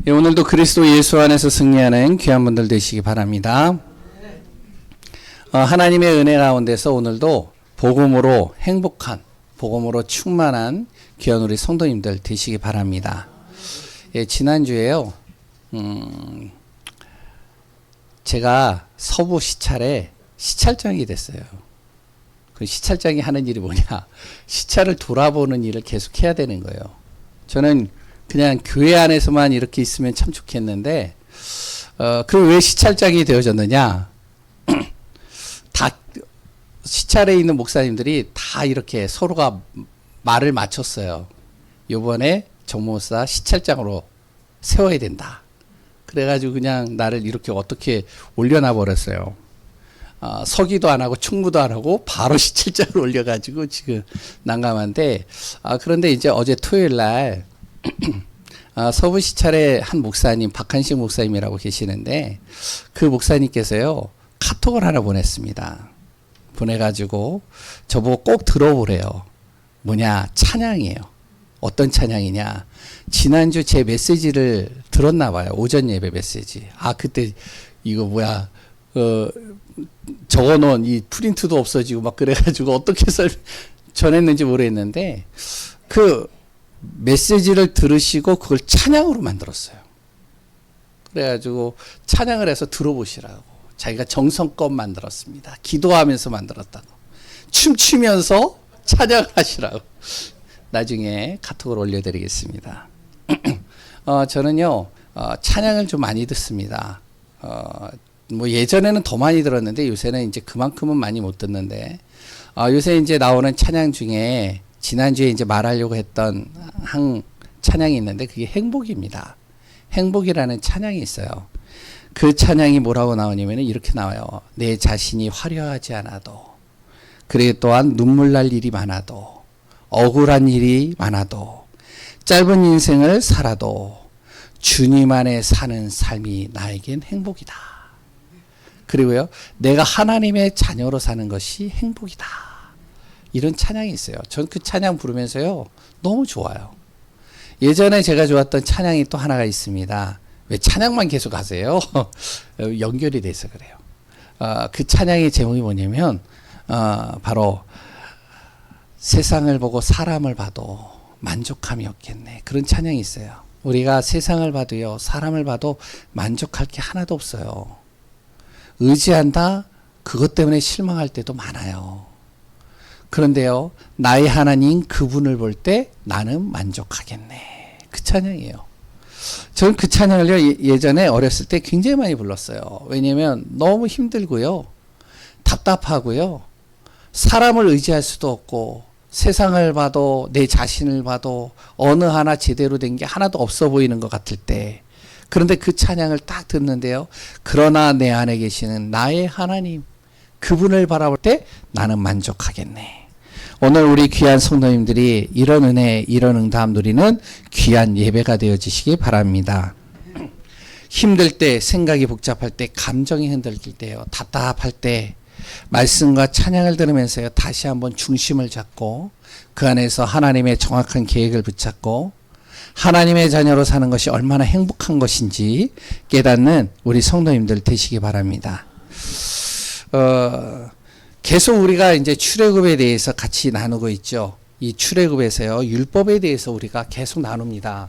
예, 오늘도 그리스도 예수 안에서 승리하는 귀한 분들 되시기 바랍니다. 하나님의 은혜 가운데서 오늘도 복음으로 행복한, 복음으로 충만한 귀한 우리 성도님들 되시기 바랍니다. 예, 지난주에요, 제가 서부 시찰에 시찰장이 됐어요. 그 시찰장이 하는 일이 뭐냐? 시찰을 돌아보는 일을 계속 해야 되는 거예요. 저는 그냥 교회 안에서만 이렇게 있으면 참 좋겠는데, 그 왜 시찰장이 되어졌느냐? 다, 시찰에 있는 목사님들이 다 이렇게 서로가 말을 맞췄어요. 요번에 정목사 시찰장으로 세워야 된다. 그래가지고 그냥 나를 이렇게 어떻게 올려놔 버렸어요. 서기도 안 하고 충무도 안 하고 바로 시찰장을 올려가지고 지금 난감한데, 그런데 이제 어제 토요일 날 서부 시찰의 한 목사님, 박한식 목사님이라고 계시는데, 그 목사님께서요 카톡을 하나 보냈습니다. 보내가지고 저보고 꼭 들어보래요. 뭐냐? 찬양이에요. 어떤 찬양이냐? 지난주 제 메시지를 들었나 봐요. 오전 예배 메시지. 그때 이거 뭐야? 적어놓은 이 프린트도 없어지고 막 그래가지고 어떻게 전했는지 모르겠는데, 그 메시지를 들으시고 그걸 찬양으로 만들었어요. 그래가지고 찬양을 해서 들어보시라고. 자기가 정성껏 만들었습니다. 기도하면서 만들었다고. 춤추면서 찬양을 하시라고. 나중에 카톡을 올려드리겠습니다. 저는요, 찬양을 좀 많이 듣습니다. 뭐 예전에는 더 많이 들었는데 요새는 이제 그만큼은 많이 못 듣는데, 요새 이제 나오는 찬양 중에 지난주에 이제 말하려고 했던 한 찬양이 있는데 그게 행복입니다. 행복이라는 찬양이 있어요. 그 찬양이 뭐라고 나오냐면 이렇게 나와요. 내 자신이 화려하지 않아도, 그리고 또한 눈물 날 일이 많아도, 억울한 일이 많아도, 짧은 인생을 살아도 주님 안에 사는 삶이 나에겐 행복이다. 그리고요, 내가 하나님의 자녀로 사는 것이 행복이다. 이런 찬양이 있어요. 전 그 찬양 부르면서요 너무 좋아요. 예전에 제가 좋았던 찬양이 또 하나가 있습니다. 왜 찬양만 계속 하세요? 연결이 돼서 그래요. 그 찬양의 제목이 뭐냐면 바로 세상을 보고 사람을 봐도 만족함이 없겠네. 그런 찬양이 있어요. 우리가 세상을 봐도요, 사람을 봐도 만족할 게 하나도 없어요. 의지한다? 그것 때문에 실망할 때도 많아요. 그런데요, 나의 하나님 그분을 볼 때 나는 만족하겠네. 그 찬양이에요. 저는 그 찬양을 예전에 어렸을 때 굉장히 많이 불렀어요. 왜냐면 너무 힘들고요, 답답하고요, 사람을 의지할 수도 없고, 세상을 봐도 내 자신을 봐도 어느 하나 제대로 된 게 하나도 없어 보이는 것 같을 때, 그런데 그 찬양을 딱 듣는데요, 그러나 내 안에 계시는 나의 하나님 그분을 바라볼 때 나는 만족하겠네. 오늘 우리 귀한 성도님들이 이런 은혜, 이런 응답 누리는 귀한 예배가 되어지시기 바랍니다. 힘들 때, 생각이 복잡할 때, 감정이 흔들릴 때요, 답답할 때 말씀과 찬양을 들으면서요 다시 한번 중심을 잡고 그 안에서 하나님의 정확한 계획을 붙잡고 하나님의 자녀로 사는 것이 얼마나 행복한 것인지 깨닫는 우리 성도님들 되시기 바랍니다. 계속 우리가 이제 출애굽에 대해서 같이 나누고 있죠. 이 출애굽에서요, 율법에 대해서 우리가 계속 나눕니다.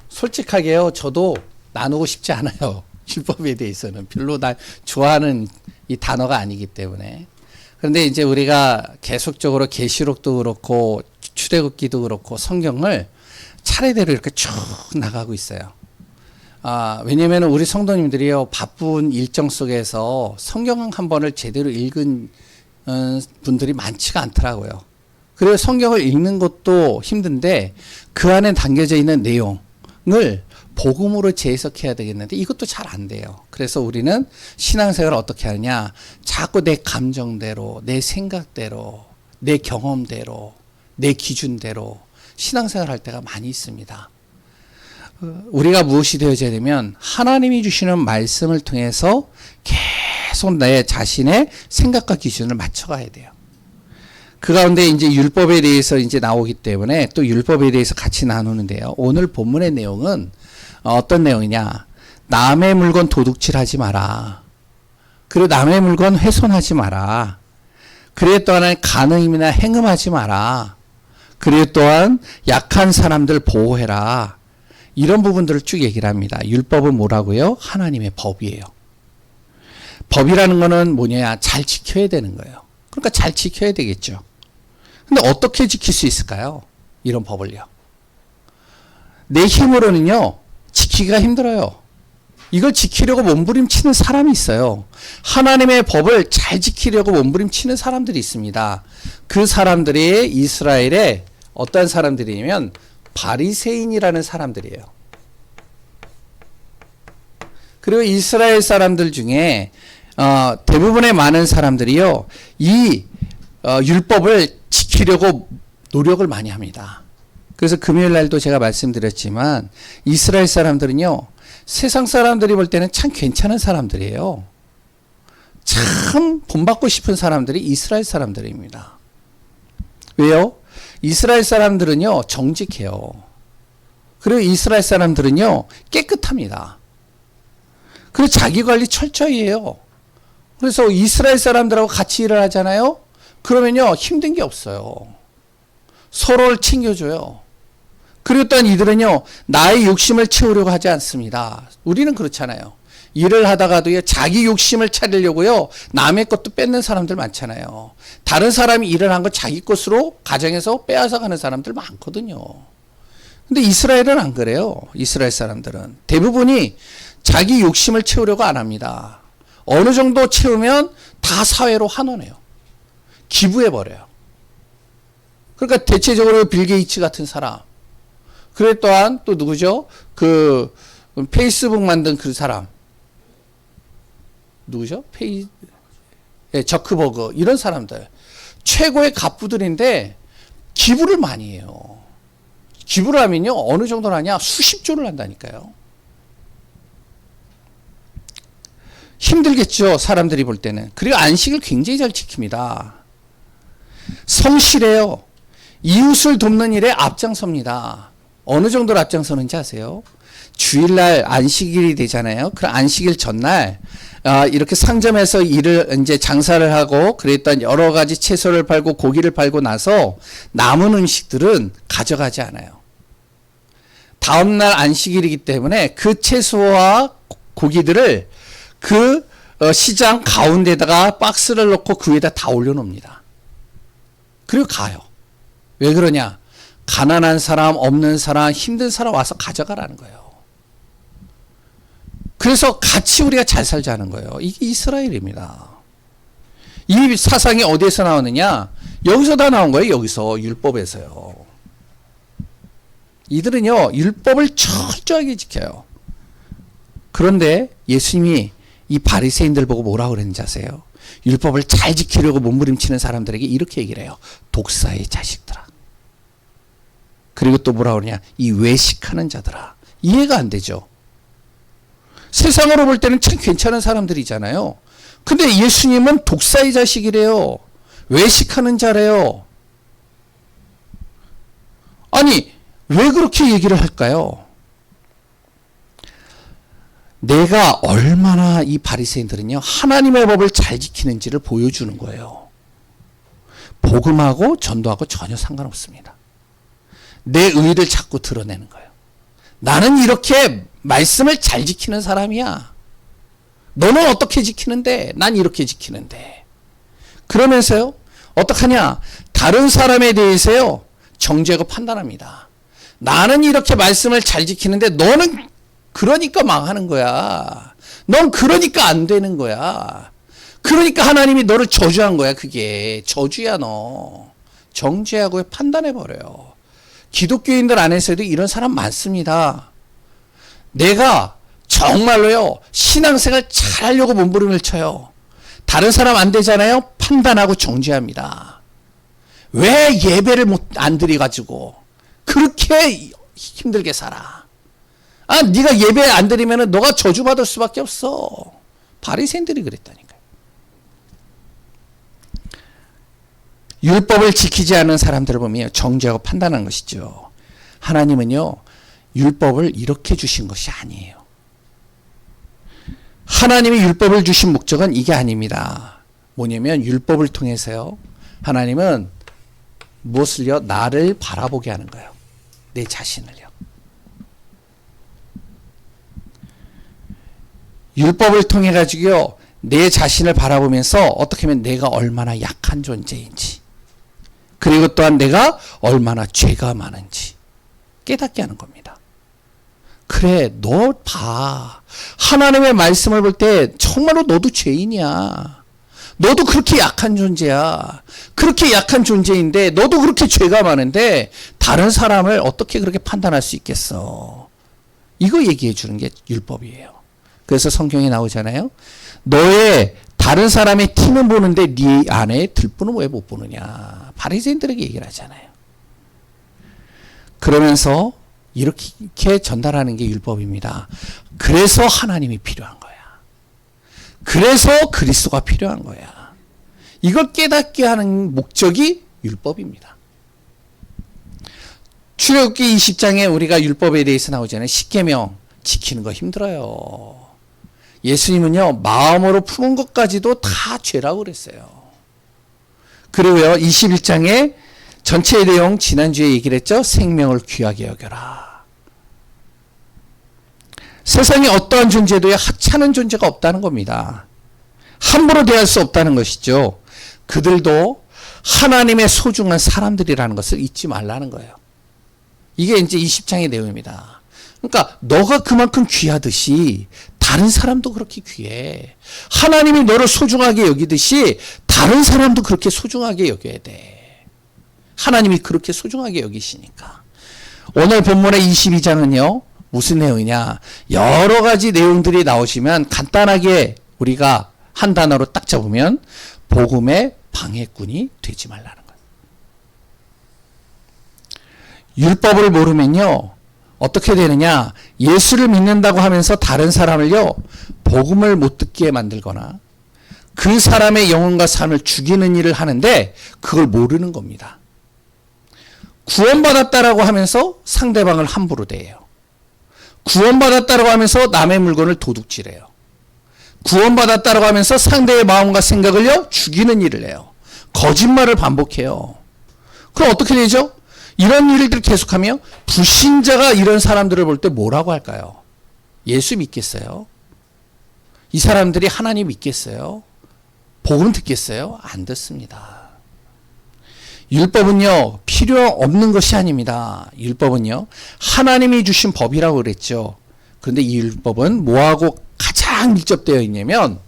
솔직하게요, 저도 나누고 싶지 않아요. 율법에 대해서는 별로 나 좋아하는 이 단어가 아니기 때문에. 그런데 이제 우리가 계속적으로 계시록도 그렇고 출애굽기도 그렇고 성경을 차례대로 이렇게 쭉 나가고 있어요. 왜냐면 우리 성도님들이요, 바쁜 일정 속에서 성경 한 번을 제대로 읽은 분들이 많지가 않더라고요. 그리고 성경을 읽는 것도 힘든데 그 안에 담겨져 있는 내용을 복음으로 재해석해야 되겠는데 이것도 잘 안 돼요. 그래서 우리는 신앙생활을 어떻게 하느냐, 자꾸 내 감정대로, 내 생각대로, 내 경험대로, 내 기준대로 신앙생활 할 때가 많이 있습니다. 우리가 무엇이 되어져야 되면 하나님이 주시는 말씀을 통해서 계속 내 자신의 생각과 기준을 맞춰가야 돼요. 그 가운데 이제 율법에 대해서 이제 나오기 때문에 또 율법에 대해서 같이 나누는데요. 오늘 본문의 내용은 어떤 내용이냐? 남의 물건 도둑질하지 마라. 그리고 남의 물건 훼손하지 마라. 그리고 또한 간음이나 행음하지 마라. 그리고 또한 약한 사람들 보호해라. 이런 부분들을 쭉 얘기를 합니다. 율법은 뭐라고요? 하나님의 법이에요. 법이라는 거는 뭐냐? 잘 지켜야 되는 거예요. 그러니까 잘 지켜야 되겠죠. 근데 어떻게 지킬 수 있을까요? 이런 법을요. 내 힘으로는요, 지키기가 힘들어요. 이걸 지키려고 몸부림치는 사람이 있어요. 하나님의 법을 잘 지키려고 몸부림치는 사람들이 있습니다. 그 사람들이 이스라엘의 어떤 사람들이냐면 바리새인이라는 사람들이에요. 그리고 이스라엘 사람들 중에 대부분의 많은 사람들이요, 이 율법을 지키려고 노력을 많이 합니다. 그래서 금요일 날도 제가 말씀드렸지만 이스라엘 사람들은요, 세상 사람들이 볼 때는 참 괜찮은 사람들이에요. 참 본받고 싶은 사람들이 이스라엘 사람들입니다. 왜요? 이스라엘 사람들은요, 정직해요. 그리고 이스라엘 사람들은요, 깨끗합니다. 그리고 자기 관리 철저히 해요. 그래서 이스라엘 사람들하고 같이 일을 하잖아요? 그러면요, 힘든 게 없어요. 서로를 챙겨줘요. 그리고 또한 이들은요, 나의 욕심을 채우려고 하지 않습니다. 우리는 그렇잖아요. 일을 하다가도요, 자기 욕심을 차리려고요, 남의 것도 뺏는 사람들 많잖아요. 다른 사람이 일을 한 거 자기 것으로 가정에서 빼앗아 가는 사람들 많거든요. 근데 이스라엘은 안 그래요. 이스라엘 사람들은. 대부분이 자기 욕심을 채우려고 안 합니다. 어느 정도 채우면 다 사회로 환원해요. 기부해버려요. 그러니까 대체적으로 빌 게이츠 같은 사람. 그래 또한 또 누구죠? 그 페이스북 만든 그 사람. 누구죠? 저크버그. 이런 사람들. 최고의 갑부들인데 기부를 많이 해요. 기부를 하면요, 어느 정도를 하냐? 수십조를 한다니까요. 힘들겠죠, 사람들이 볼 때는. 그리고 안식을 굉장히 잘 지킵니다. 성실해요. 이웃을 돕는 일에 앞장섭니다. 어느 정도로 앞장서는지 아세요? 주일날 안식일이 되잖아요. 그 안식일 전날 이렇게 상점에서 일을 이제 장사를 하고 그랬던 여러 가지 채소를 팔고 고기를 팔고 나서 남은 음식들은 가져가지 않아요. 다음날 안식일이기 때문에 그 채소와 고기들을 그 시장 가운데다가 박스를 넣고 그 위에다 다 올려놓습니다. 그리고 가요. 왜 그러냐? 가난한 사람, 없는 사람, 힘든 사람 와서 가져가라는 거예요. 그래서 같이 우리가 잘 살자는 거예요. 이게 이스라엘입니다. 이 사상이 어디에서 나오느냐? 여기서 다 나온 거예요. 여기서 율법에서요. 이들은요, 율법을 철저하게 지켜요. 그런데 예수님이 이 바리새인들 보고 뭐라고 그랬는지 아세요? 율법을 잘 지키려고 몸부림치는 사람들에게 이렇게 얘기를 해요. 독사의 자식들아. 그리고 또 뭐라고 그러냐? 이 외식하는 자들아. 이해가 안 되죠. 세상으로 볼 때는 참 괜찮은 사람들이잖아요. 근데 예수님은 독사의 자식이래요. 외식하는 자래요. 아니, 왜 그렇게 얘기를 할까요? 내가 얼마나 이 바리새인들은요, 하나님의 법을 잘 지키는지를 보여주는 거예요. 복음하고 전도하고 전혀 상관없습니다. 내 의를 자꾸 드러내는 거예요. 나는 이렇게 말씀을 잘 지키는 사람이야. 너는 어떻게 지키는데? 난 이렇게 지키는데. 그러면서요, 어떡하냐? 다른 사람에 대해서요, 정죄하고 판단합니다. 나는 이렇게 말씀을 잘 지키는데 너는 그러니까 망하는 거야. 넌 그러니까 안 되는 거야. 그러니까 하나님이 너를 저주한 거야. 그게 저주야. 너 정죄하고 판단해버려요. 기독교인들 안에서도 이런 사람 많습니다. 내가 정말로요, 신앙생활 잘하려고 몸부림을 쳐요. 다른 사람 안 되잖아요. 판단하고 정죄합니다. 왜 예배를 안 드려가지고 그렇게 힘들게 살아? 아, 네가 예배 안 드리면은 너가 저주받을 수밖에 없어. 바리새인들이 그랬다니까요. 율법을 지키지 않는 사람들을 보면 정죄하고 판단하는 것이죠. 하나님은요, 율법을 이렇게 주신 것이 아니에요. 하나님이 율법을 주신 목적은 이게 아닙니다. 뭐냐면 율법을 통해서요, 하나님은 무엇을요? 나를 바라보게 하는 거예요. 내 자신을요. 율법을 통해 가지고요, 내 자신을 바라보면서 어떻게 하면 내가 얼마나 약한 존재인지, 그리고 또한 내가 얼마나 죄가 많은지 깨닫게 하는 겁니다. 그래, 너 봐. 하나님의 말씀을 볼 때 정말로 너도 죄인이야. 너도 그렇게 약한 존재야. 그렇게 약한 존재인데 너도 그렇게 죄가 많은데 다른 사람을 어떻게 그렇게 판단할 수 있겠어. 이거 얘기해 주는 게 율법이에요. 그래서 성경에 나오잖아요. 너의 다른 사람의 티는 보는데 네 안에 들보는 왜 못 보느냐. 바리새인들에게 얘기를 하잖아요. 그러면서 이렇게 전달하는 게 율법입니다. 그래서 하나님이 필요한 거야. 그래서 그리스도가 필요한 거야. 이걸 깨닫게 하는 목적이 율법입니다. 출애굽기 20장에 우리가 율법에 대해서 나오잖아요. 10계명 지키는 거 힘들어요. 예수님은요, 마음으로 푸는 것까지도 다 죄라고 그랬어요. 그리고요, 21장에 전체 내용 지난주에 얘기를 했죠. 생명을 귀하게 여겨라. 세상에 어떠한 존재도 하찮은 존재가 없다는 겁니다. 함부로 대할 수 없다는 것이죠. 그들도 하나님의 소중한 사람들이라는 것을 잊지 말라는 거예요. 이게 이제 20장의 내용입니다. 그러니까 너가 그만큼 귀하듯이 다른 사람도 그렇게 귀해. 하나님이 너를 소중하게 여기듯이 다른 사람도 그렇게 소중하게 여겨야 돼. 하나님이 그렇게 소중하게 여기시니까. 오늘 본문의 22장은요. 무슨 내용이냐. 여러 가지 내용들이 나오시면 간단하게 우리가 한 단어로 딱 잡으면 복음의 방해꾼이 되지 말라는 거예요. 율법을 모르면요. 어떻게 되느냐. 예수를 믿는다고 하면서 다른 사람을요. 복음을 못 듣게 만들거나 그 사람의 영혼과 삶을 죽이는 일을 하는데 그걸 모르는 겁니다. 구원받았다라고 하면서 상대방을 함부로 대해요. 구원받았다라고 하면서 남의 물건을 도둑질해요. 구원받았다라고 하면서 상대의 마음과 생각을요 죽이는 일을 해요. 거짓말을 반복해요. 그럼 어떻게 되죠? 이런 일들을 계속하며 불신자가 이런 사람들을 볼 때 뭐라고 할까요? 예수 믿겠어요? 이 사람들이 하나님 믿겠어요? 복음 듣겠어요? 안 듣습니다. 율법은요 필요 없는 것이 아닙니다. 율법은요 하나님이 주신 법이라고 그랬죠. 그런데 이 율법은 뭐하고 가장 밀접되어 있냐면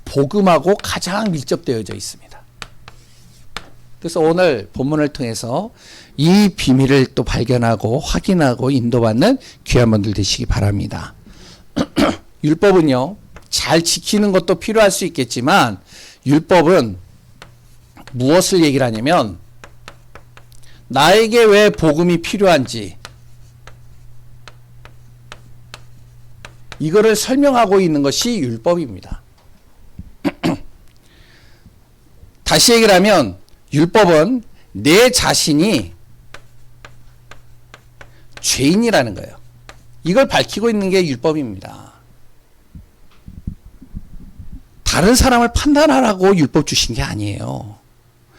복음하고 가장 밀접되어져 있습니다. 그래서 오늘 본문을 통해서 이 비밀을 또 발견하고 확인하고 인도받는 귀한 분들 되시기 바랍니다. 율법은요 잘 지키는 것도 필요할 수 있겠지만 율법은 무엇을 얘기를 하냐면 나에게 왜 복음이 필요한지 이거를 설명하고 있는 것이 율법입니다. 다시 얘기를 하면 율법은 내 자신이 죄인이라는 거예요. 이걸 밝히고 있는 게 율법입니다. 다른 사람을 판단하라고 율법 주신 게 아니에요.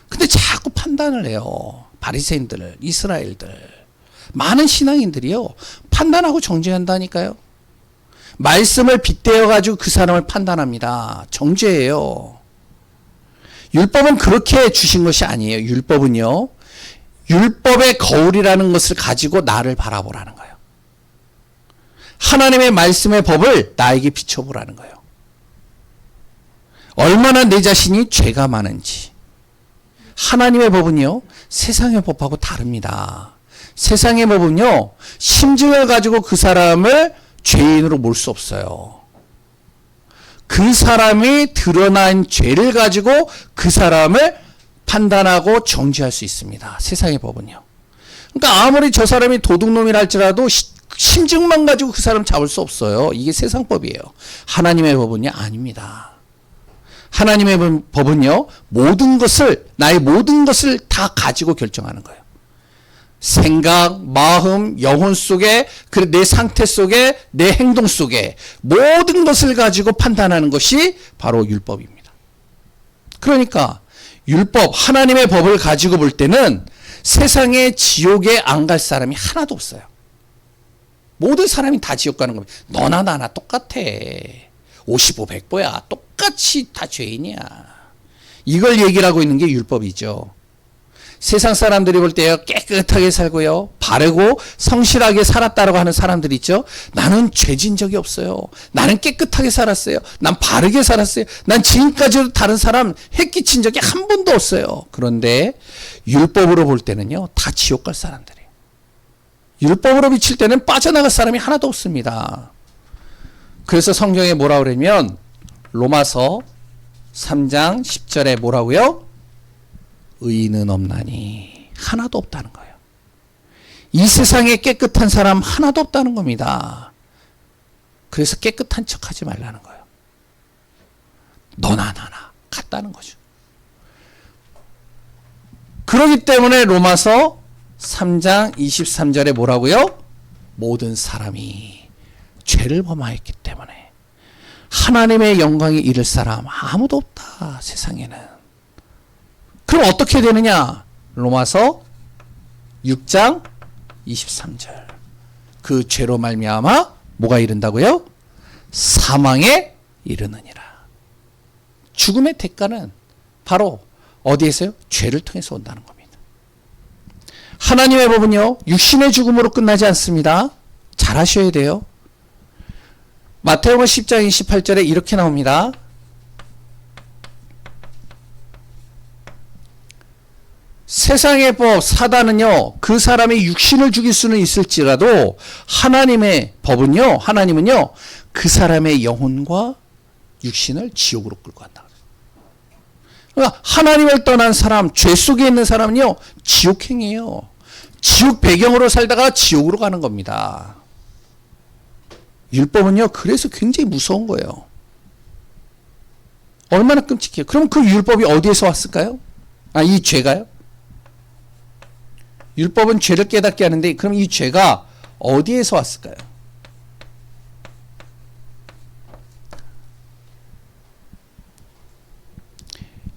근데 자꾸 판단을 해요. 바리새인들, 이스라엘들. 많은 신앙인들이요. 판단하고 정죄한다니까요. 말씀을 빗대어 가지고 그 사람을 판단합니다. 정죄예요. 율법은 그렇게 주신 것이 아니에요. 율법은요. 율법의 거울이라는 것을 가지고 나를 바라보라는 거예요. 하나님의 말씀의 법을 나에게 비춰보라는 거예요. 얼마나 내 자신이 죄가 많은지. 하나님의 법은요. 세상의 법하고 다릅니다. 세상의 법은요. 심증을 가지고 그 사람을 죄인으로 몰 수 없어요. 그 사람이 드러난 죄를 가지고 그 사람을 판단하고 정죄할 수 있습니다. 세상의 법은요. 그러니까 아무리 저 사람이 도둑놈이라 할지라도 심증만 가지고 그 사람 잡을 수 없어요. 이게 세상 법이에요. 하나님의 법은요 아닙니다. 하나님의 법은요, 나의 모든 것을 다 가지고 결정하는 거예요. 생각, 마음, 영혼 속에, 내 상태 속에, 내 행동 속에 모든 것을 가지고 판단하는 것이 바로 율법입니다. 그러니까 율법, 하나님의 법을 가지고 볼 때는 세상에 지옥에 안 갈 사람이 하나도 없어요. 모든 사람이 다 지옥 가는 겁니다. 너나 나나 똑같아. 55, 100보야. 똑같이 다 죄인이야. 이걸 얘기를 하고 있는 게 율법이죠. 세상 사람들이 볼 때요, 깨끗하게 살고요, 바르고 성실하게 살았다라고 하는 사람들이 있죠. 나는 죄진 적이 없어요. 나는 깨끗하게 살았어요. 난 바르게 살았어요. 난 지금까지도 다른 사람 해끼친 적이 한 번도 없어요. 그런데 율법으로 볼 때는요, 다 지옥 갈 사람들이에요. 율법으로 비칠 때는 빠져나갈 사람이 하나도 없습니다. 그래서 성경에 뭐라 그러냐면 로마서 3장 10절에 뭐라고요? 의인은 없나니, 하나도 없다는 거예요. 이 세상에 깨끗한 사람 하나도 없다는 겁니다. 그래서 깨끗한 척하지 말라는 거예요. 너나 나나 같다는 거죠. 그렇기 때문에 로마서 3장 23절에 뭐라고요? 모든 사람이 죄를 범하였기 때문에 하나님의 영광에 이를 사람 아무도 없다, 세상에는. 그럼 어떻게 되느냐? 로마서 6장 23절. 그 죄로 말미암아 뭐가 이른다고요? 사망에 이르느니라. 죽음의 대가는 바로 어디에서요? 죄를 통해서 온다는 겁니다. 하나님의 법은요, 육신의 죽음으로 끝나지 않습니다. 잘 하셔야 돼요. 마태복음 10장 28절에 이렇게 나옵니다. 세상의 법, 사단은요, 그 사람의 육신을 죽일 수는 있을지라도 하나님의 법은요, 하나님은요, 그 사람의 영혼과 육신을 지옥으로 끌고 간다. 그러니까 하나님을 떠난 사람, 죄 속에 있는 사람은요, 지옥행이에요. 지옥 배경으로 살다가 지옥으로 가는 겁니다. 율법은요, 그래서 굉장히 무서운 거예요. 얼마나 끔찍해요. 그럼 그 율법이 어디에서 왔을까요? 이 죄가요? 율법은 죄를 깨닫게 하는데, 그럼 이 죄가 어디에서 왔을까요?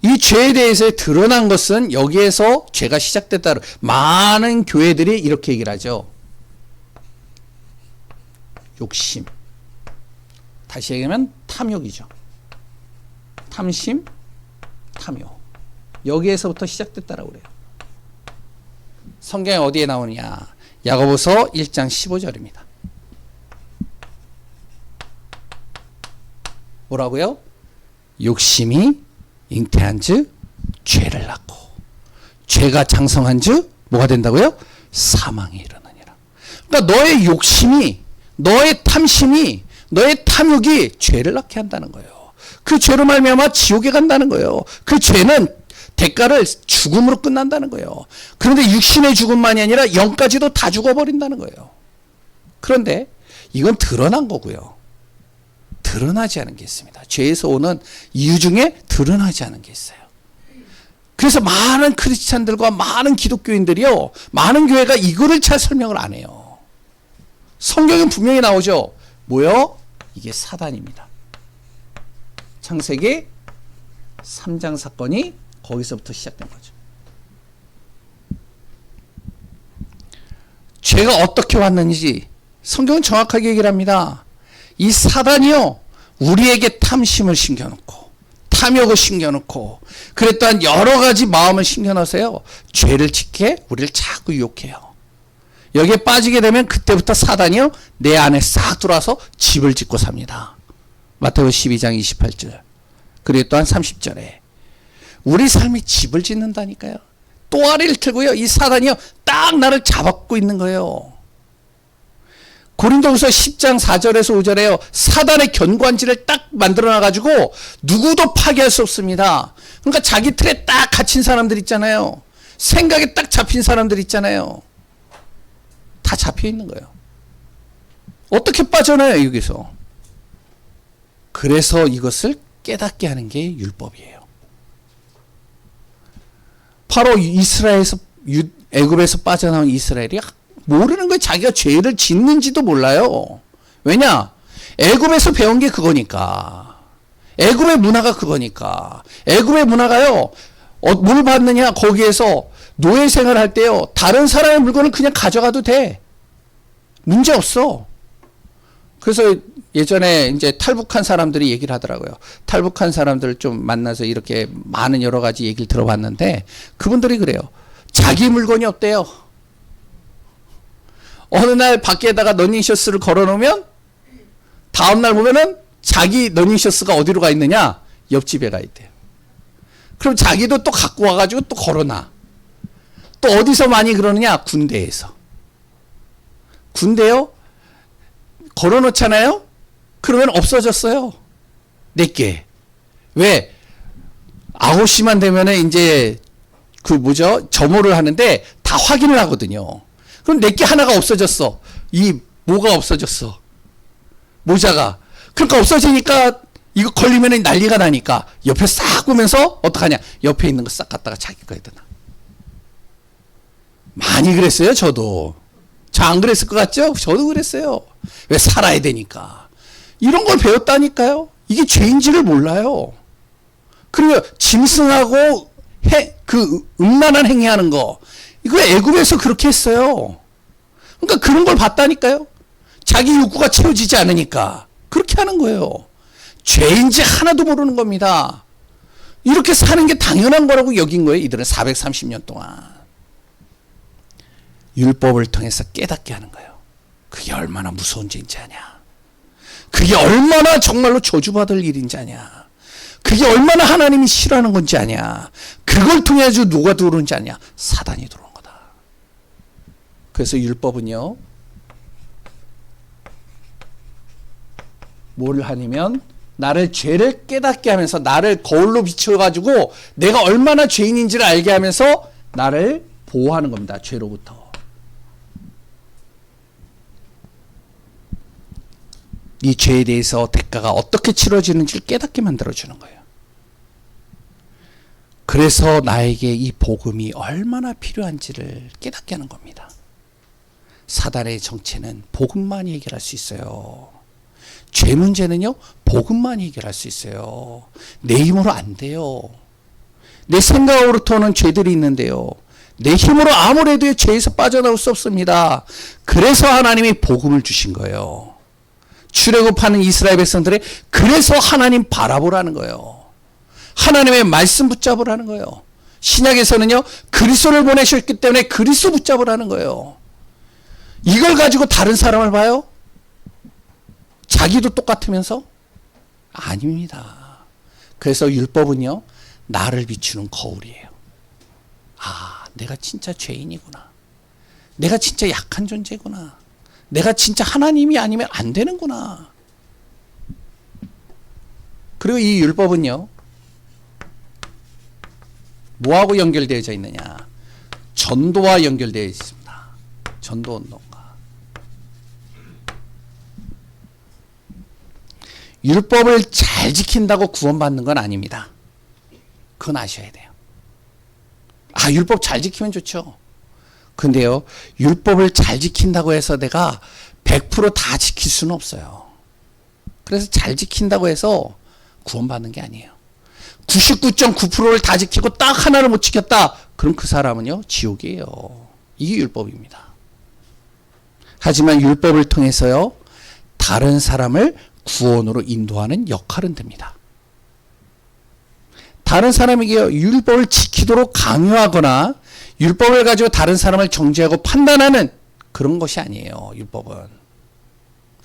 이 죄에 대해서 드러난 것은 여기에서 죄가 시작됐다. 많은 교회들이 이렇게 얘기를 하죠. 욕심. 다시 얘기하면 탐욕이죠. 탐심, 탐욕. 여기에서부터 시작됐다라고 그래요. 성경에 어디에 나오느냐? 야고보서 1장 15절입니다. 뭐라고요? 욕심이 잉태한즉 죄를 낳고, 죄가 장성한즉 뭐가 된다고요? 사망에 이르느니라. 그러니까 너의 욕심이, 너의 탐심이, 너의 탐욕이 죄를 낳게 한다는 거예요. 그 죄로 말미암아 지옥에 간다는 거예요. 그 죄는 대가를 죽음으로 끝난다는 거예요. 그런데 육신의 죽음만이 아니라 영까지도 다 죽어버린다는 거예요. 그런데 이건 드러난 거고요. 드러나지 않은 게 있습니다. 죄에서 오는 이유 중에 드러나지 않은 게 있어요. 그래서 많은 크리스찬들과 많은 기독교인들이요, 많은 교회가 이거를 잘 설명을 안 해요. 성경은 분명히 나오죠. 뭐요? 이게 사단입니다. 창세기 3장 사건이 거기서부터 시작된 거죠. 죄가 어떻게 왔는지 성경은 정확하게 얘기를 합니다. 이 사단이요, 우리에게 탐심을 심겨놓고, 탐욕을 심겨놓고, 그래 또한 여러 가지 마음을 심겨놓으세요. 죄를 짓게 우리를 자꾸 유혹해요. 여기에 빠지게 되면 그때부터 사단이요, 내 안에 싹 들어와서 집을 짓고 삽니다. 마태복음 12장 28절. 그리고 또한 30절에 우리 삶이 집을 짓는다니까요. 또아리를 틀고요, 이 사단이요, 딱 나를 잡고 있는 거예요. 고린도후서 10장 4절에서 5절에요, 사단의 견고한지를 딱 만들어놔가지고 누구도 파괴할 수 없습니다. 그러니까 자기 틀에 딱 갇힌 사람들 있잖아요. 생각에 딱 잡힌 사람들 있잖아요. 다 잡혀 있는 거예요. 어떻게 빠져나요, 여기서? 그래서 이것을 깨닫게 하는 게 율법이에요. 바로 이스라엘에서 애굽에서 빠져나온 이스라엘이 모르는 거예요. 자기가 죄를 짓는지도 몰라요. 왜냐? 애굽에서 배운 게 그거니까. 애굽의 문화가 그거니까. 애굽의 문화가요. 뭘 받느냐? 거기에서 노예 생활할 때요. 다른 사람의 물건을 그냥 가져가도 돼. 문제 없어. 그래서 예전에 이제 탈북한 사람들이 얘기를 하더라고요. 탈북한 사람들 좀 만나서 이렇게 많은 여러 가지 얘기를 들어봤는데 그분들이 그래요. 자기 물건이 없대요. 어느 날 밖에다가 러닝셔츠를 걸어놓으면 다음날 보면은 자기 러닝셔츠가 어디로 가 있느냐? 옆집에 가 있대요. 그럼 자기도 또 갖고 와가지고 또 걸어놔. 또 어디서 많이 그러느냐? 군대에서. 군대요? 걸어놓잖아요? 그러면 없어졌어요. 내게. 왜? 9시만 되면은 이제 점호를 하는데 다 확인을 하거든요. 그럼 내게 하나가 없어졌어. 이 뭐가 없어졌어? 모자가. 그러니까 없어지니까 이거 걸리면 난리가 나니까 옆에 싹 보면서 어떡하냐? 옆에 있는 거 싹 갖다가 자기 거에다 놔. 많이 그랬어요, 저도. 저 안 그랬을 것 같죠? 저도 그랬어요. 왜? 살아야 되니까. 이런 걸 배웠다니까요. 이게 죄인지를 몰라요. 그리고 짐승하고 음란한 행위하는 거. 이거 애굽에서 그렇게 했어요. 그러니까 그런 걸 봤다니까요. 자기 욕구가 채워지지 않으니까 그렇게 하는 거예요. 죄인지 하나도 모르는 겁니다. 이렇게 사는 게 당연한 거라고 여긴 거예요. 이들은 430년 동안. 율법을 통해서 깨닫게 하는 거예요. 그게 얼마나 무서운 죄인지 아냐. 그게 얼마나 정말로 저주받을 일인지 아냐. 그게 얼마나 하나님이 싫어하는 건지 아냐. 그걸 통해 가지고 누가 들어오는지 아냐. 사단이 들어온 거다. 그래서 율법은요. 뭘 하냐면 나를 죄를 깨닫게 하면서 나를 거울로 비춰가지고 내가 얼마나 죄인인지를 알게 하면서 나를 보호하는 겁니다. 죄로부터. 이 죄에 대해서 대가가 어떻게 치러지는지를 깨닫게 만들어주는 거예요. 그래서 나에게 이 복음이 얼마나 필요한지를 깨닫게 하는 겁니다. 사단의 정체는 복음만이 해결할 수 있어요. 죄 문제는요, 복음만이 해결할 수 있어요. 내 힘으로 안 돼요. 내 생각으로부터는 죄들이 있는데요. 내 힘으로 아무래도 죄에서 빠져나올 수 없습니다. 그래서 하나님이 복음을 주신 거예요. 출애굽하는 이스라엘 백성들의 그래서 하나님 바라보라는 거예요. 하나님의 말씀 붙잡으라는 거예요. 신약에서는요, 그리스도를 보내셨기 때문에 그리스도 붙잡으라는 거예요. 이걸 가지고 다른 사람을 봐요? 자기도 똑같으면서? 아닙니다. 그래서 율법은요, 나를 비추는 거울이에요. 아, 내가 진짜 죄인이구나. 내가 진짜 약한 존재구나. 내가 진짜 하나님이 아니면 안 되는구나. 그리고 이 율법은요, 뭐하고 연결되어져 있느냐? 전도와 연결되어 있습니다. 전도 운동과. 율법을 잘 지킨다고 구원받는 건 아닙니다. 그건 아셔야 돼요. 아, 율법 잘 지키면 좋죠. 근데요, 율법을 잘 지킨다고 해서 내가 100%다 지킬 수는 없어요. 그래서 잘 지킨다고 해서 구원받는 게 아니에요. 99.9%를 다 지키고 딱 하나를 못 지켰다. 그럼 그 사람은요, 지옥이에요. 이게 율법입니다. 하지만 율법을 통해서요, 다른 사람을 구원으로 인도하는 역할은 됩니다. 다른 사람에게 율법을 지키도록 강요하거나 율법을 가지고 다른 사람을 정죄하고 판단하는 그런 것이 아니에요, 율법은.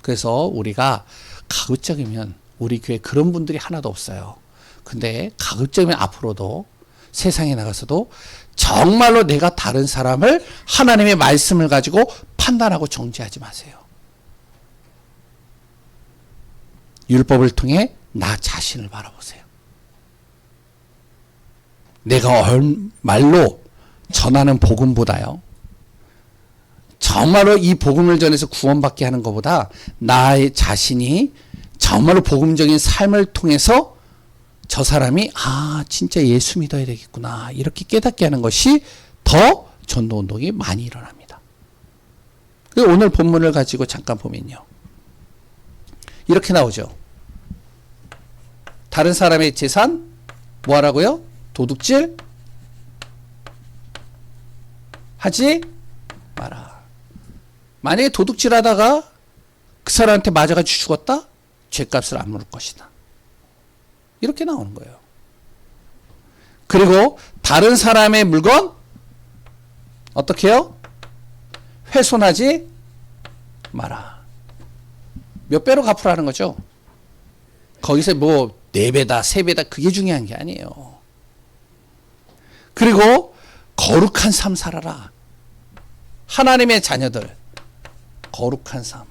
그래서 우리가 가급적이면 우리 교회 그런 분들이 하나도 없어요. 근데 가급적이면 앞으로도 세상에 나가서도 정말로 내가 다른 사람을 하나님의 말씀을 가지고 판단하고 정죄하지 마세요. 율법을 통해 나 자신을 바라보세요. 내가 말로 전하는 복음보다요, 정말로 이 복음을 전해서 구원받게 하는 것보다 나의 자신이 정말로 복음적인 삶을 통해서 저 사람이 진짜 예수 믿어야 되겠구나 이렇게 깨닫게 하는 것이 더 전도운동이 많이 일어납니다. 오늘 본문을 가지고 잠깐 보면요. 이렇게 나오죠. 다른 사람의 재산 뭐 하라고요? 도둑질 하지 마라. 만약에 도둑질 하다가 그 사람한테 맞아가지고 죽었다? 죄값을 안 물을 것이다. 이렇게 나오는 거예요. 그리고 다른 사람의 물건 어떻게 해요? 훼손하지 마라. 몇 배로 갚으라는 거죠. 거기서 뭐 4배다 3배다 그게 중요한 게 아니에요. 그리고 거룩한 삶 살아라. 하나님의 자녀들 거룩한 삶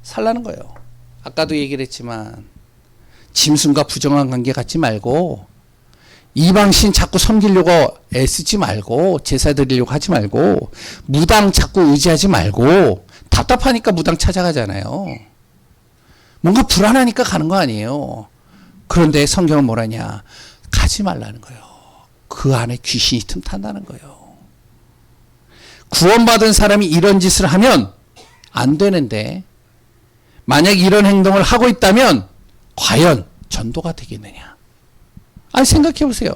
살라는 거예요. 아까도 얘기를 했지만 짐승과 부정한 관계 갖지 말고 이방신 자꾸 섬기려고 애쓰지 말고 제사 드리려고 하지 말고 무당 자꾸 의지하지 말고 답답하니까 무당 찾아가잖아요. 뭔가 불안하니까 가는 거 아니에요. 그런데 성경은 뭐라냐? 가지 말라는 거예요. 그 안에 귀신이 틈탄다는 거예요. 구원받은 사람이 이런 짓을 하면 안 되는데 만약 이런 행동을 하고 있다면 과연 전도가 되겠느냐? 아니 생각해 보세요.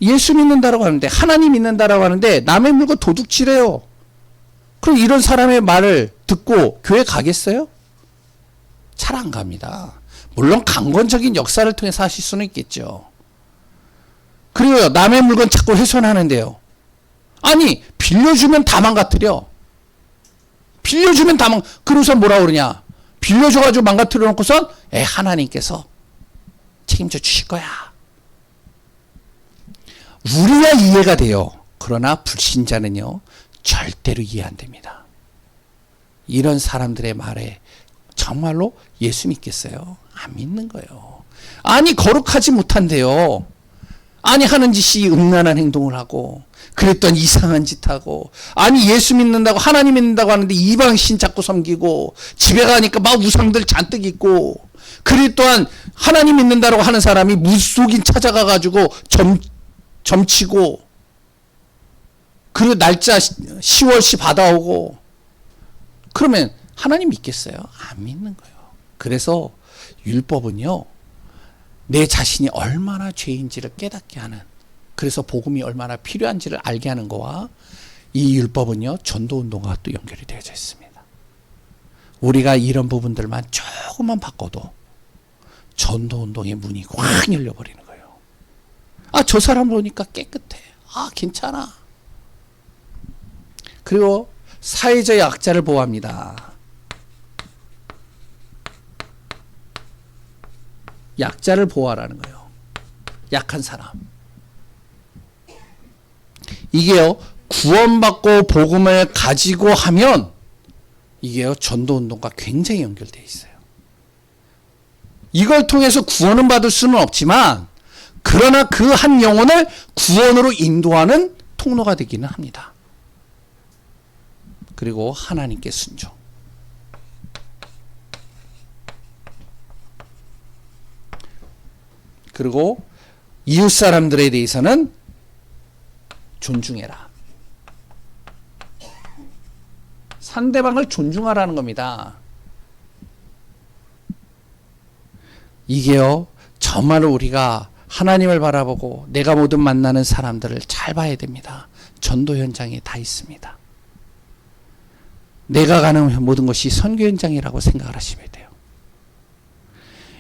예수 믿는다라고 하는데 하나님 믿는다라고 하는데 남의 물건 도둑질해요. 그럼 이런 사람의 말을 듣고 교회 가겠어요? 잘 안 갑니다. 물론 강권적인 역사를 통해서 하실 수는 있겠죠. 그리고요. 남의 물건 자꾸 훼손하는데요. 아니 빌려주면 다 망가뜨려. 빌려주면 다 그러고서 뭐라 그러냐. 빌려줘가지고 망가뜨려 놓고선 하나님께서 책임져 주실 거야. 우리야 이해가 돼요. 그러나 불신자는요. 절대로 이해 안 됩니다. 이런 사람들의 말에 정말로 예수 믿겠어요? 안 믿는 거예요. 아니 거룩하지 못한데요. 아니 하는 짓이 음란한 행동을 하고 그랬던 이상한 짓 하고 아니 예수 믿는다고 하나님 믿는다고 하는데 이방신 자꾸 섬기고 집에 가니까 막 우상들 잔뜩 있고 그리 또한 하나님 믿는다고 하는 사람이 무속인 찾아가 가지고 점치고 그리고 날짜 10월씩 받아오고 그러면 하나님 믿겠어요? 안 믿는 거예요. 그래서 율법은요. 내 자신이 얼마나 죄인지를 깨닫게 하는 그래서 복음이 얼마나 필요한지를 알게 하는 거와 이 율법은요. 전도운동과 또 연결이 되어져 있습니다. 우리가 이런 부분들만 조금만 바꿔도 전도운동의 문이 확 열려버리는 거예요. 저 사람 보니까 깨끗해. 괜찮아. 그리고 사회적 약자를 보호합니다. 약자를 보호하라는 거예요. 약한 사람. 이게요. 구원받고 복음을 가지고 하면 이게요. 전도운동과 굉장히 연결되어 있어요. 이걸 통해서 구원은 받을 수는 없지만 그러나 그 한 영혼을 구원으로 인도하는 통로가 되기는 합니다. 그리고 하나님께 순종. 그리고 이웃 사람들에 대해서는 존중해라. 상대방을 존중하라는 겁니다. 이게요, 정말로 우리가 하나님을 바라보고 내가 모든 만나는 사람들을 잘 봐야 됩니다. 전도 현장에 다 있습니다. 내가 가는 모든 것이 선교 현장이라고 생각을 하시면 돼요.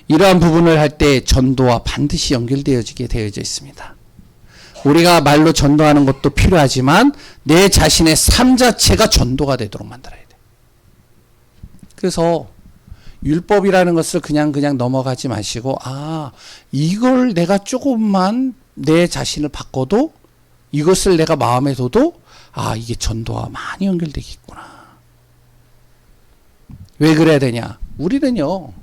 이러한 부분을 할 때 전도와 반드시 연결되어지게 되어져 있습니다. 우리가 말로 전도하는 것도 필요하지만 내 자신의 삶 자체가 전도가 되도록 만들어야 돼. 그래서 율법이라는 것을 그냥 넘어가지 마시고 이걸 내가 조금만 내 자신을 바꿔도 이것을 내가 마음에 둬도 이게 전도와 많이 연결되겠구나. 왜 그래야 되냐? 우리는요.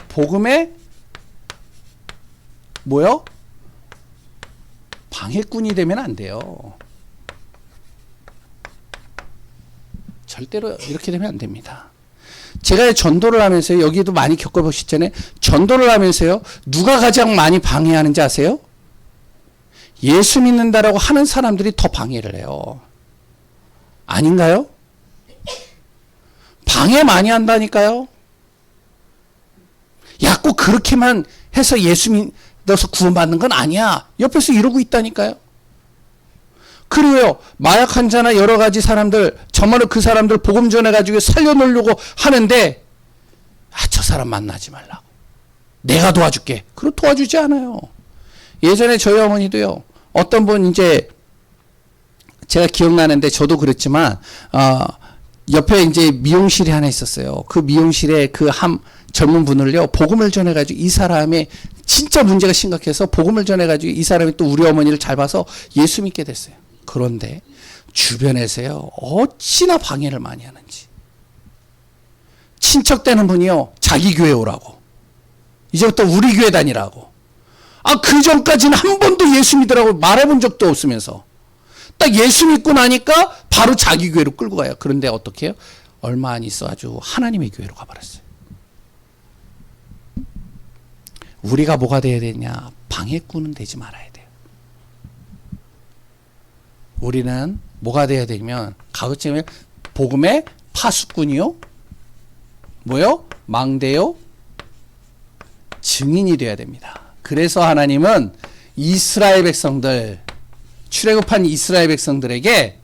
복음에 뭐요? 방해꾼이 되면 안 돼요. 절대로 이렇게 되면 안 됩니다. 제가 전도를 하면서 여기도 많이 겪어보셨잖아요. 전도를 하면서요. 누가 가장 많이 방해하는지 아세요? 예수 믿는다라고 하는 사람들이 더 방해를 해요. 아닌가요? 방해 많이 한다니까요. 야, 꼭 그렇게만 해서 예수 믿어서 구원받는 건 아니야. 옆에서 이러고 있다니까요. 그리고요, 마약 환자나 여러 가지 사람들, 정말로 그 사람들 복음 전해가지고 살려놓으려고 하는데, 저 사람 만나지 말라고. 내가 도와줄게. 그럼 도와주지 않아요. 예전에 저희 어머니도요, 어떤 분 이제, 제가 기억나는데 저도 그랬지만, 옆에 이제 미용실이 하나 있었어요. 그 미용실에 그 한 젊은 분을요, 복음을 전해가지고 이 사람의 진짜 문제가 심각해서 복음을 전해가지고 이 사람이 또 우리 어머니를 잘 봐서 예수 믿게 됐어요. 그런데 주변에서요, 어찌나 방해를 많이 하는지. 친척 되는 분이요, 자기 교회 오라고. 이제부터 우리 교회 다니라고. 그 전까지는 한 번도 예수 믿으라고 말해본 적도 없으면서. 딱 예수 믿고 나니까 바로 자기 교회로 끌고 가요. 그런데 어떻게 해요? 얼마 안 있어 아주 하나님의 교회로 가버렸어요. 우리가 뭐가 돼야 되냐? 방해꾼은 되지 말아야 돼요. 우리는 뭐가 돼야 되냐면 가급적이면 복음의 파수꾼이요. 뭐요? 망대요? 증인이 돼야 됩니다. 그래서 하나님은 이스라엘 백성들, 출애굽한 이스라엘 백성들에게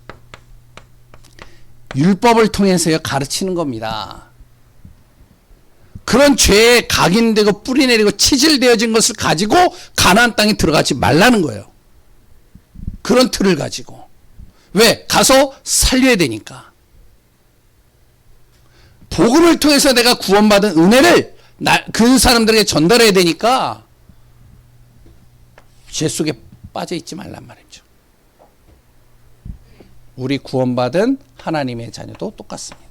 율법을 통해서 가르치는 겁니다. 그런 죄에 각인되고 뿌리내리고 치질되어진 것을 가지고 가나안 땅에 들어가지 말라는 거예요. 그런 틀을 가지고. 왜? 가서 살려야 되니까. 복음을 통해서 내가 구원받은 은혜를 그 사람들에게 전달해야 되니까 죄 속에 빠져 있지 말란 말이죠. 우리 구원받은 하나님의 자녀도 똑같습니다.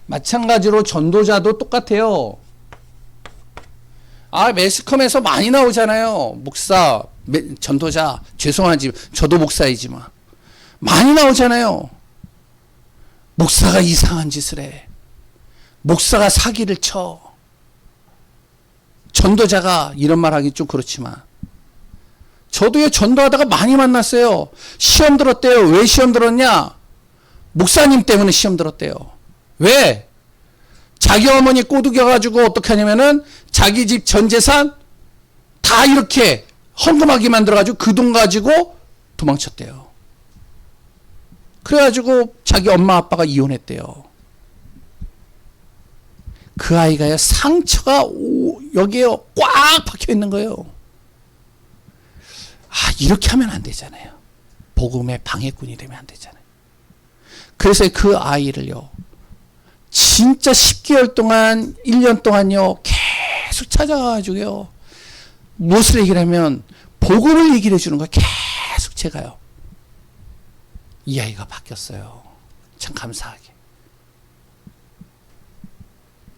마찬가지로 전도자도 똑같아요. 매스컴에서 많이 나오잖아요. 목사, 전도자, 죄송하지, 저도 목사이지만 많이 나오잖아요. 목사가 이상한 짓을 해. 목사가 사기를 쳐. 전도자가 이런 말 하기 좀 그렇지만 저도요, 전도하다가 많이 만났어요. 시험 들었대요. 왜 시험 들었냐? 목사님 때문에 시험 들었대요. 왜? 자기 어머니 꼬드겨가지고 어떻게 하냐면은 자기 집 전 재산 다 이렇게 헌금하게 만들어가지고 그 돈 가지고 도망쳤대요. 그래가지고 자기 엄마 아빠가 이혼했대요. 그 아이가요, 상처가 여기에 꽉 박혀 있는 거예요. 이렇게 하면 안 되잖아요. 복음의 방해꾼이 되면 안 되잖아요. 그래서 그 아이를요, 진짜 10개월 동안, 1년 동안요, 계속 찾아가가지고요, 무엇을 얘기를 하면, 복음을 얘기를 해주는 거예요. 계속 제가요. 이 아이가 바뀌었어요. 참 감사하게.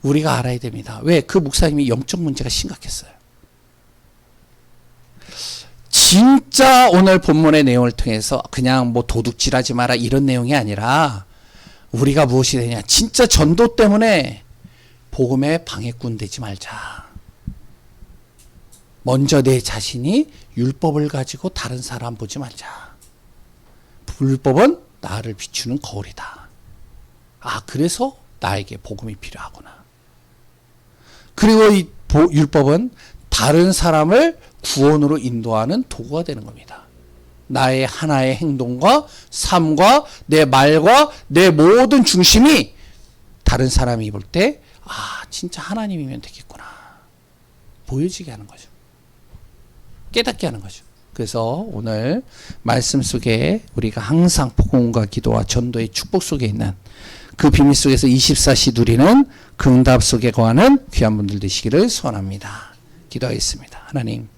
우리가 알아야 됩니다. 왜? 그 목사님이 영적 문제가 심각했어요. 진짜 오늘 본문의 내용을 통해서 그냥 뭐 도둑질하지 마라 이런 내용이 아니라 우리가 무엇이 되냐. 진짜 전도 때문에 복음의 방해꾼 되지 말자. 먼저 내 자신이 율법을 가지고 다른 사람 보지 말자. 율법은 나를 비추는 거울이다. 그래서 나에게 복음이 필요하구나. 그리고 이 율법은 다른 사람을 구원으로 인도하는 도구가 되는 겁니다. 나의 하나의 행동과 삶과 내 말과 내 모든 중심이 다른 사람이 볼 때 진짜 하나님이면 되겠구나 보여지게 하는 거죠. 깨닫게 하는 거죠. 그래서 오늘 말씀 속에 우리가 항상 복음과 기도와 전도의 축복 속에 있는 그 비밀 속에서 24시 누리는 그 응답 속에 거하는 귀한 분들 되시기를 소원합니다. 기도하겠습니다. 하나님,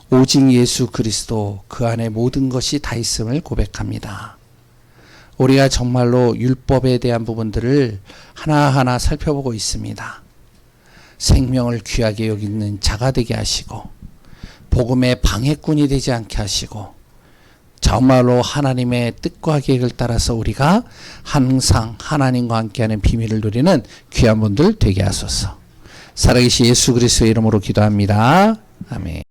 오직 예수 그리스도 그 안에 모든 것이 다 있음을 고백합니다. 우리가 정말로 율법에 대한 부분들을 하나하나 살펴보고 있습니다. 생명을 귀하게 여기는 자가 되게 하시고 복음의 방해꾼이 되지 않게 하시고 정말로 하나님의 뜻과 계획을 따라서 우리가 항상 하나님과 함께하는 비밀을 누리는 귀한 분들 되게 하소서. 살아계신 예수 그리스도의 이름으로 기도합니다. 아멘.